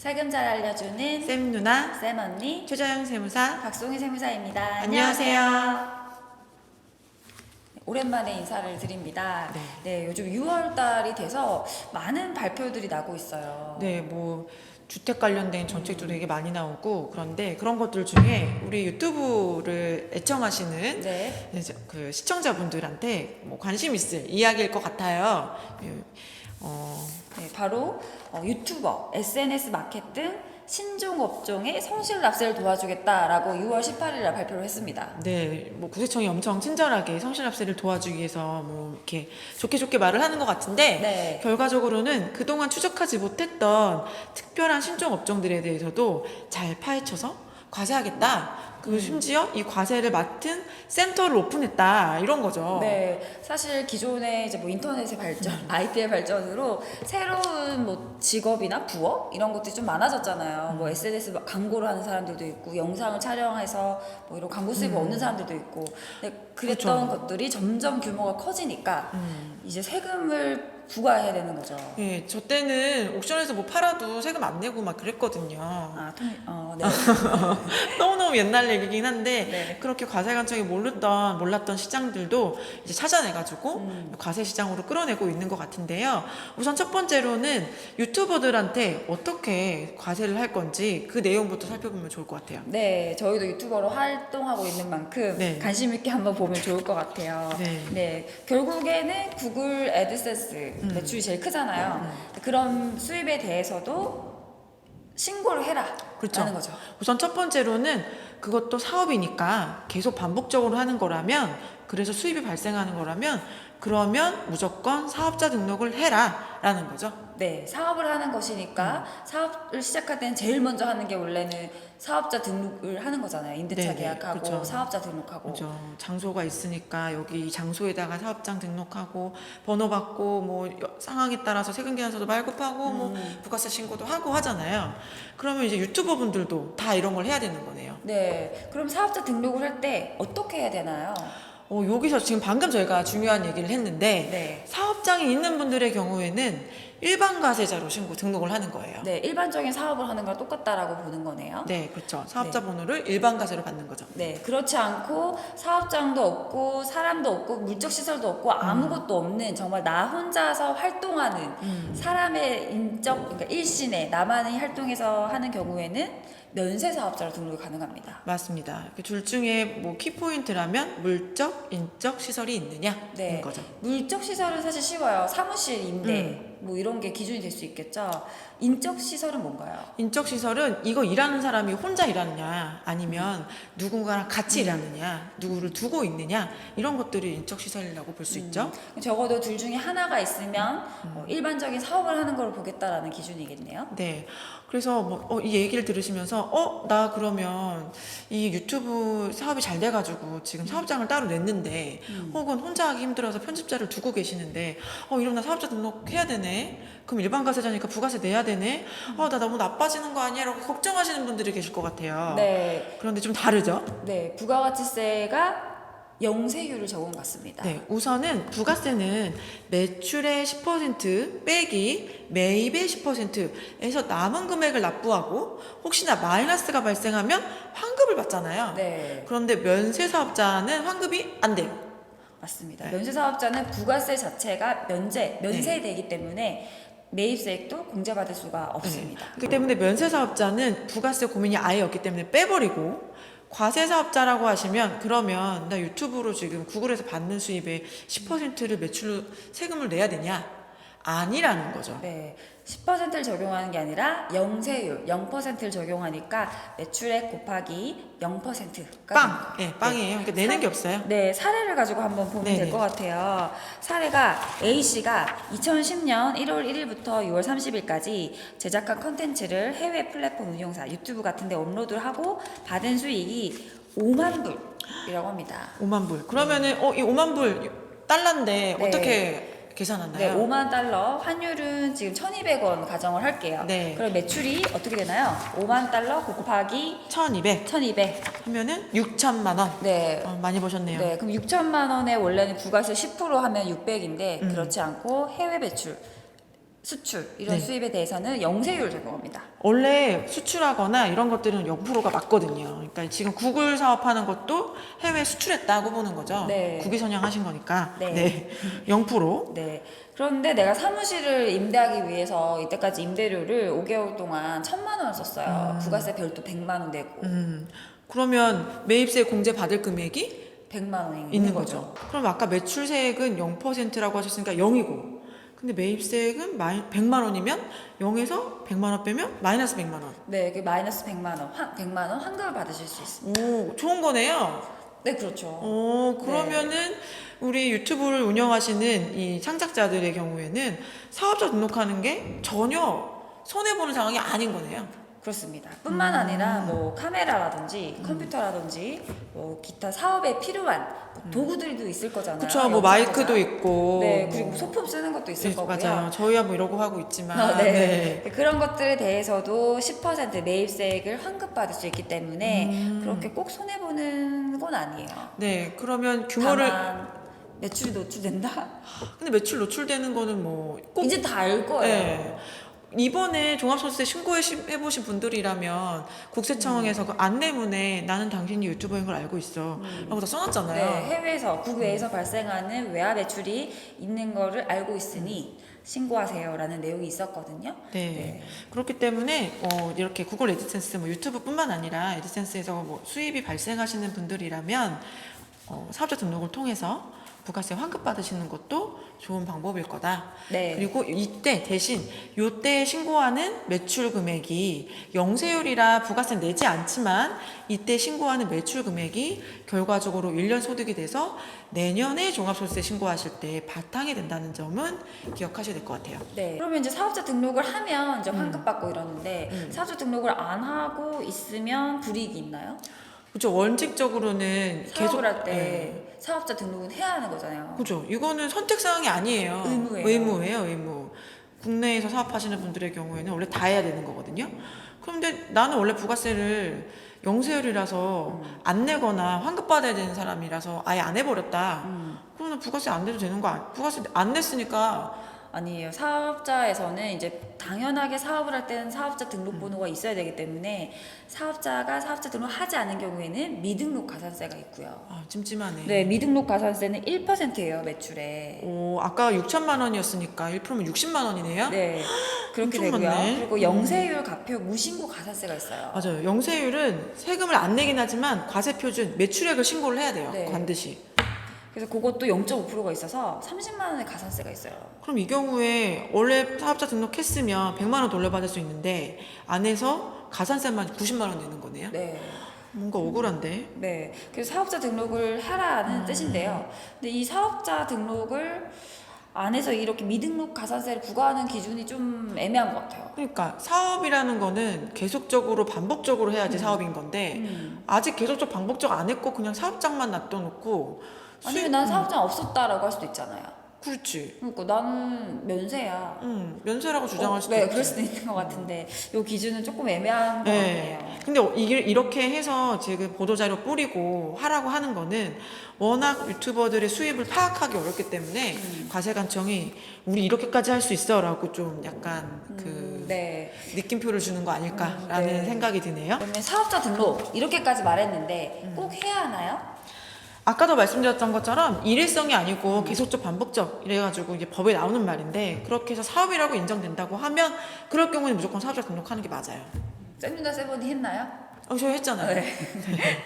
세금 잘 알려주는 쌤 누나, 쌤 언니 최자영 세무사. 박송희 세무사입니다. 안녕하세요. 오랜만에 인사를 드립니다. 네. 네, 요즘 6월 달이 돼서 많은 발표들이 나고 있어요. 네, 뭐 주택 관련된 정책도 되게 많이 나오고, 그런데 그런 것들 중에 우리 유튜브를 애청하시는 네. 그 시청자분들한테 뭐 관심 있을 이야기일 것 같아요. 네, 바로 유튜버, SNS 마켓 등 신종 업종의 성실 납세를 도와주겠다라고 6월 18일에 발표를 했습니다. 네, 뭐 구세청이 엄청 친절하게 성실납세를 도와주기 위해서 뭐 이렇게 좋게 말을 하는 것 같은데, 네. 결과적으로는 그동안 추적하지 못했던 특별한 신종 업종들에 대해서도 잘 파헤쳐서 과세하겠다. 그 심지어 이 과세를 맡은 센터를 오픈했다, 이런 거죠. 네, 사실 기존에 이제 뭐 인터넷의 발전, IT의 발전으로 새로운 뭐 직업이나 부업 이런 것들이 좀 많아졌잖아요. 뭐 SNS 광고를 하는 사람들도 있고, 영상을 촬영해서 뭐 이런 광고 수입을 얻는 사람들도 있고, 근데 그랬던 그렇죠. 것들이 점점 규모가 커지니까 이제 세금을 부과해야 되는 거죠. 예, 저 때는 옥션에서 뭐 팔아도 세금 안 내고 막 그랬거든요. 네. 너무너무 옛날 얘기긴 한데, 네. 그렇게 과세관청이 몰랐던 시장들도 이제 찾아내가지고 과세 시장으로 끌어내고 있는 것 같은데요. 우선 첫 번째로는 유튜버들한테 어떻게 과세를 할 건지 그 내용부터 살펴보면 좋을 것 같아요. 네, 저희도 유튜버로 활동하고 있는 만큼 네. 관심 있게 한번 보면 좋을 것 같아요. 네. 결국에는 구글 애드센스 매출이 제일 크잖아요. 그런 수입에 대해서도 신고를 해라. 그렇죠. 라는 거죠. 우선 첫 번째로는 그것도 사업이니까 계속 반복적으로 하는 거라면, 그래서 수입이 발생하는 거라면, 그러면 무조건 사업자 등록을 해라 라는 거죠. 네, 사업을 하는 것이니까 사업을 시작할 때는 제일 먼저 하는 게 원래는 사업자 등록을 하는 거잖아요. 임대차 네네, 계약하고 그렇죠. 사업자 등록하고. 그렇죠. 장소가 있으니까 여기 장소에다가 사업장 등록하고 번호 받고 뭐 상황에 따라서 세금계산서도 발급하고 뭐 부가세 신고도 하고 하잖아요. 그러면 이제 유튜버 분들도 다 이런 걸 해야 되는 거네요. 네, 그럼 사업자 등록을 할 때 어떻게 해야 되나요? 여기서 지금 방금 저희가 중요한 얘기를 했는데, 네. 사업장이 있는 분들의 경우에는 일반 과세자로 등록을 하는 거예요. 네, 일반적인 사업을 하는 거랑 똑같다라고 보는 거네요. 네, 그렇죠. 사업자 번호를 일반 과세로 받는 거죠. 네, 그렇지 않고 사업장도 없고 사람도 없고 물적 시설도 없고 아무것도 없는 정말 나 혼자서 활동하는 사람의 그러니까 일신에 나만이 활동해서 하는 경우에는 면세 사업자로 등록이 가능합니다. 맞습니다. 그 둘 중에 뭐 키포인트라면 물적, 인적 시설이 있느냐인 네, 거죠. 물적 시설은 사실 쉬워요. 사무실 임대 뭐 이런 게 기준이 될 수 있겠죠. 인적 시설은 뭔가요? 인적 시설은 이거 일하는 사람이 혼자 일하느냐, 아니면 누군가랑 같이 일하느냐, 누구를 두고 있느냐, 이런 것들이 인적 시설이라고 볼 수 있죠. 적어도 둘 중에 하나가 있으면 일반적인 사업을 하는 걸 보겠다라는 기준이겠네요. 네. 그래서 뭐 이 얘기를 들으시면서 나 그러면 이 유튜브 사업이 잘 돼가지고 지금 사업장을 따로 냈는데, 혹은 혼자 하기 힘들어서 편집자를 두고 계시는데, 이러면 나 사업자 등록해야 되네. 그럼 일반 과세자니까 부가세 내야 되네. 나 너무 나빠지는 거 아니야? 라고 걱정하시는 분들이 계실 것 같아요. 네, 그런데 좀 다르죠? 네, 부가가치세가 영세율을 적용받습니다. 네, 우선은 부가세는 매출의 10% 빼기 매입의 10%에서 남은 금액을 납부하고, 혹시나 마이너스가 발생하면 환급을 받잖아요. 네, 그런데 면세 사업자는 환급이 안 돼요. 맞습니다. 네. 면세 사업자는 부가세 자체가 면세되기 때문에 매입세액도 공제받을 수가 없습니다. 그렇기 때문에 면세 사업자는 부가세 고민이 아예 없기 때문에 빼버리고, 과세 사업자라고 하시면, 그러면 나 유튜브로 지금 구글에서 받는 수입의 10%를 매출로 세금을 내야 되냐? 아니라는 거죠. 네, 10%를 적용하는 게 아니라 영세율 0%를 적용하니까 매출액 곱하기 0%가 빵! 예, 빵이에요. 그러니까 내는 게 없어요. 네, 사례를 가지고 한번 보면 네네. 될 것 같아요. 사례가 A씨가 2010년 1월 1일부터 6월 30일까지 제작한 컨텐츠를 해외 플랫폼 운용사 유튜브 같은 데 업로드를 하고 받은 수익이 5만 불이라고 합니다. 5만 불. 그러면은 이 5만 불 달러인데 네. 어떻게 네, 계산하나요? 5만 달러 환율은 지금 1,200원 가정을 할게요. 네. 그럼 매출이 어떻게 되나요? 5만 달러 곱하기 1,200 1,200. 하면은 6천만 원. 네. 많이 버셨네요. 네, 그럼 6천만 원에 원래는 부가세 10% 하면 600인데 그렇지 않고 해외 매출 수출 이런 네. 수입에 대해서는 영세율 적용합니다. 원래 수출하거나 이런 것들은 0%가 맞거든요. 그러니까 지금 구글 사업하는 것도 해외 수출했다고 보는 거죠. 네. 국위 선양하신 거니까. 네. 네. 0%. 네. 그런데 내가 사무실을 임대하기 위해서 이때까지 임대료를 5개월 동안 1,000만 원을 썼어요. 부가세 별도 100만 원 내고 그러면 매입세 공제 받을 금액이 100만 원이 있는 거죠. 그럼 아까 매출세액은 0%라고 하셨으니까 0이고. 근데 매입세액은 100만 원이면 0에서 100만 원 빼면 마이너스 100만 원. 네, 그 마이너스 100만 원, 100만 원 환급을 받으실 수 있습니다. 오, 좋은 거네요. 네, 그렇죠. 그러면은 우리 유튜브를 운영하시는 이 창작자들의 경우에는 사업자 등록하는 게 전혀 손해보는 상황이 아닌 거네요. 그렇습니다. 뿐만 아니라 뭐 카메라라든지 컴퓨터라든지 뭐 기타 사업에 필요한 뭐 도구들도 있을 거잖아요. 그렇죠. 뭐 영상보다. 마이크도 있고. 네, 그리고 소품 쓰는 것도 있을 네, 거고요. 맞아요. 저희야 뭐 이러고 하고 있지만. 네. 그런 것들에 대해서도 10% 매입세액을 환급받을 수 있기 때문에 그렇게 꼭 손해보는 건 아니에요. 네, 그러면 규모를. 다만 매출이 노출된다? 근데 매출 노출되는 거는 뭐 꼭. 이제 다 알 거예요. 네. 이번에 종합소득세 신고해보신 분들이라면 국세청에서 그 안내문에 나는 당신이 유튜버인 걸 알고 있어 라고 다 써놨잖아요. 네, 해외에서 국외에서 발생하는 외화 매출이 있는 거를 알고 있으니 신고하세요라는 내용이 있었거든요. 네. 그렇기 때문에 이렇게 구글 애드센스 뭐 유튜브뿐만 아니라 애드센스에서 뭐 수입이 발생하시는 분들이라면 사업자 등록을 통해서 부가세 환급 받으시는 것도 좋은 방법일 거다. 네. 그리고 이때 대신 요때 신고하는 매출 금액이 영세율이라 부가세 내지 않지만 이때 신고하는 매출 금액이 결과적으로 1년 소득이 돼서 내년에 종합소득세 신고하실 때 바탕이 된다는 점은 기억하셔야 될 것 같아요. 네. 그러면 이제 사업자 등록을 하면 이제 환급 받고 이러는데 사업자 등록을 안 하고 있으면 불이익이 있나요? 그렇죠. 원칙적으로는 사업을 할 때 네. 사업자 등록은 해야 하는 거잖아요. 그죠. 이거는 선택 사항이 아니에요. 의무예요. 의무. 국내에서 사업하시는 분들의 경우에는 원래 다 해야 되는 거거든요. 그런데 나는 원래 부가세를 영세율이라서 안 내거나 환급 받아야 되는 사람이라서 아예 안 해버렸다. 그러면 부가세 안 내도 되는 거 아니야? 부가세 안 냈으니까. 아니에요. 사업자에서는 이제 당연하게 사업을 할 때는 사업자 등록번호가 있어야 되기 때문에 사업자가 사업자 등록하지 않은 경우에는 미등록 가산세가 있고요. 아, 찜찜하네. 네, 미등록 가산세는 1%예요, 매출에. 아까 6천만 원이었으니까 1%면 60만 원이네요? 네, 그렇게 엄청 되고요. 많네. 그리고 영세율, 가표, 무신고 가산세가 있어요. 맞아요. 영세율은 세금을 안 내긴 하지만 과세표준 매출액을 신고를 해야 돼요. 네. 반드시. 그래서 그것도 0.5%가 있어서 30만 원의 가산세가 있어요. 그럼 이 경우에 원래 사업자 등록했으면 100만 원 돌려받을 수 있는데 안에서 가산세만 90만 원 내는 거네요? 네. 뭔가 억울한데? 네. 그래서 사업자 등록을 하라는 뜻인데요. 근데 이 사업자 등록을 안 해서 이렇게 미등록 가산세를 부과하는 기준이 좀 애매한 것 같아요. 그러니까 사업이라는 거는 계속적으로 반복적으로 해야지 사업인 건데 아직 계속적 반복적 안 했고 그냥 사업장만 놔둬놓고 아니면 난 사업장 없었다라고 할 수도 있잖아요. 그렇지. 그러니까 나는 면세야. 면세라고 주장할 수도 네, 있지. 그럴 수도 있는 것 같은데 이 기준은 조금 애매한 것 네. 같아요. 근데 이렇게 해서 지금 보도자료 뿌리고 하라고 하는 거는 워낙 유튜버들의 수입을 파악하기 어렵기 때문에 과세관청이 우리 이렇게까지 할 수 있어라고 좀 약간 네. 느낌표를 주는 거 아닐까라는 네. 생각이 드네요. 그러면 사업자 등록 이렇게까지 말했는데 꼭 해야 하나요? 아까도 말씀드렸던 것처럼 일회성이 아니고 계속적 반복적 이래가지고 이게 법에 나오는 말인데 그렇게 해서 사업이라고 인정된다고 하면 그럴 경우는 무조건 사업자 등록하는 게 맞아요. 쌤누나 세븐이 했나요? 저희 했잖아요. 네.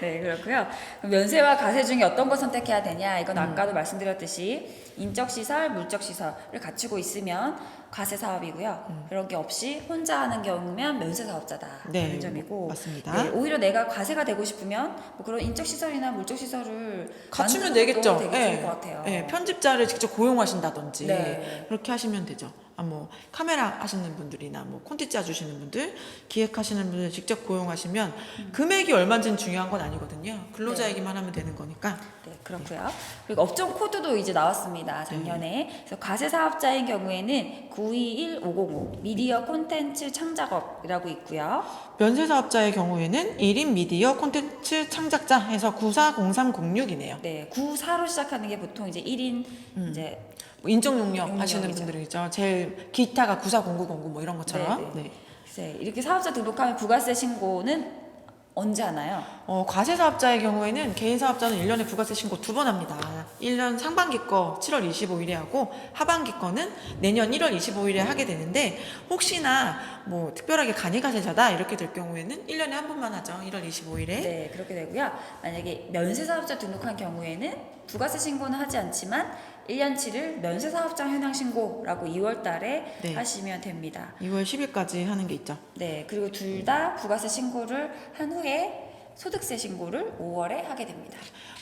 네, 그렇고요. 그럼 면세와 가세 중에 어떤 걸 선택해야 되냐? 이건 아까도 말씀드렸듯이 인적시설, 물적시설을 갖추고 있으면 과세 사업이고요. 그런 게 없이 혼자 하는 경우면 면세 사업자다라는 네, 점이고, 맞습니다. 네, 오히려 내가 과세가 되고 싶으면 뭐 그런 인적시설이나 물적시설을 갖추면 만드는 되겠죠. 것도 되게 좋을 것 같아요. 네, 편집자를 직접 고용하신다든지 네. 그렇게 하시면 되죠. 뭐 카메라 하시는 분들이나 뭐 콘텐츠 짜주시는 분들, 기획하시는 분들 직접 고용하시면 금액이 얼마인지는 중요한 건 아니거든요. 근로자 네. 얘기만 하면 되는 거니까. 네, 그렇고요. 그리고 업종 코드도 이제 나왔습니다. 작년에. 그래서 과세 사업자인 경우에는 921505 미디어 콘텐츠 창작업이라고 있고요. 면세 사업자의 경우에는 1인 미디어 콘텐츠 창작자 해서 940306이네요. 네, 94로 시작하는 게 보통 이제 1인 이제 뭐 인적 용역 하시는 용역이죠. 분들이죠. 제일 기타가 940909 뭐 이런 것처럼. 네, 네. 네, 이렇게 사업자 등록하면 부가세 신고는 언제 하나요? 과세 사업자의 경우에는 개인 사업자는 1년에 부가세 신고 2번 합니다. 1년 상반기 거 7월 25일에 하고 하반기 거는 내년 1월 25일에 하게 되는데 혹시나 뭐 특별하게 간이가세자다 이렇게 될 경우에는 1년에 한 번만 하죠. 1월 25일에. 네, 그렇게 되고요. 만약에 면세사업자 등록한 경우에는 부가세 신고는 하지 않지만 1년치를 면세사업자 현황 신고라고 2월 달에 네. 하시면 됩니다. 2월 10일까지 하는 게 있죠. 네, 그리고 둘 다 부가세 신고를 한 후에 소득세 신고를 5월에 하게 됩니다.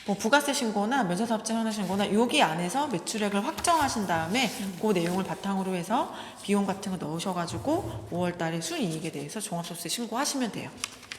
뭐 부가세 신고나 면세사업자 현황 신고나 여기 안에서 매출액을 확정하신 다음에 그 내용을 바탕으로 해서 비용 같은 거 넣으셔가지고 5월 달에 순이익에 대해서 종합소득세 신고하시면 돼요.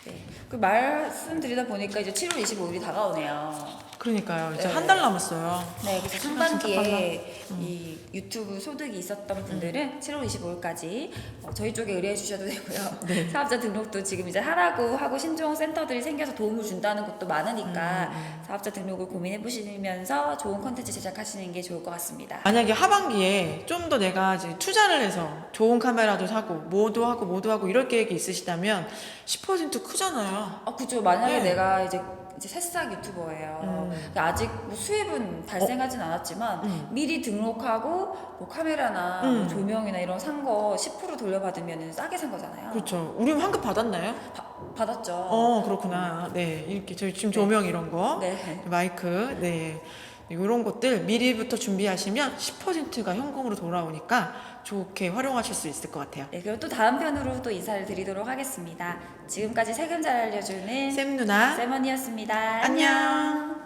네, 그 말씀드리다 보니까 이제 7월 25일이 다가오네요. 그러니까요. 이제 네. 한 달 남았어요. 네, 그래서 시간 진짜 상반기에 이 유튜브 소득이 있었던 분들은 7월 25일까지 저희 쪽에 의뢰해 주셔도 되고요. 네. 사업자 등록도 지금 이제 하라고 하고 신종 센터들이 생겨서 도움을 준다는 곳도 많으니까 사업자 등록을 고민해 보시면서 좋은 콘텐츠 제작하시는 게 좋을 것 같습니다. 만약에 하반기에 좀 더 내가 이제 투자를 해서 좋은 카메라도 사고 뭐도 하고 이럴 계획이 있으시다면 10% 크잖아요. 그죠. 만약에 네. 내가 이제 새싹 유튜버예요. 그러니까 아직 뭐 수입은 발생하진 않았지만 미리 등록하고 뭐 카메라나 뭐 조명이나 이런 산 거 10% 돌려받으면 싸게 산 거잖아요. 그렇죠. 우리 환급 받았나요? 받았죠. 그렇구나. 네, 이렇게 저희 지금 조명 이런 거, 네. 마이크, 네, 이런 것들 미리부터 준비하시면 10%가 현금으로 돌아오니까 좋게 활용하실 수 있을 것 같아요. 네, 그리고 또 다음 편으로 또 인사를 드리도록 하겠습니다. 지금까지 세금 잘 알려주는 쌤 누나, 쌤언니였습니다. 안녕.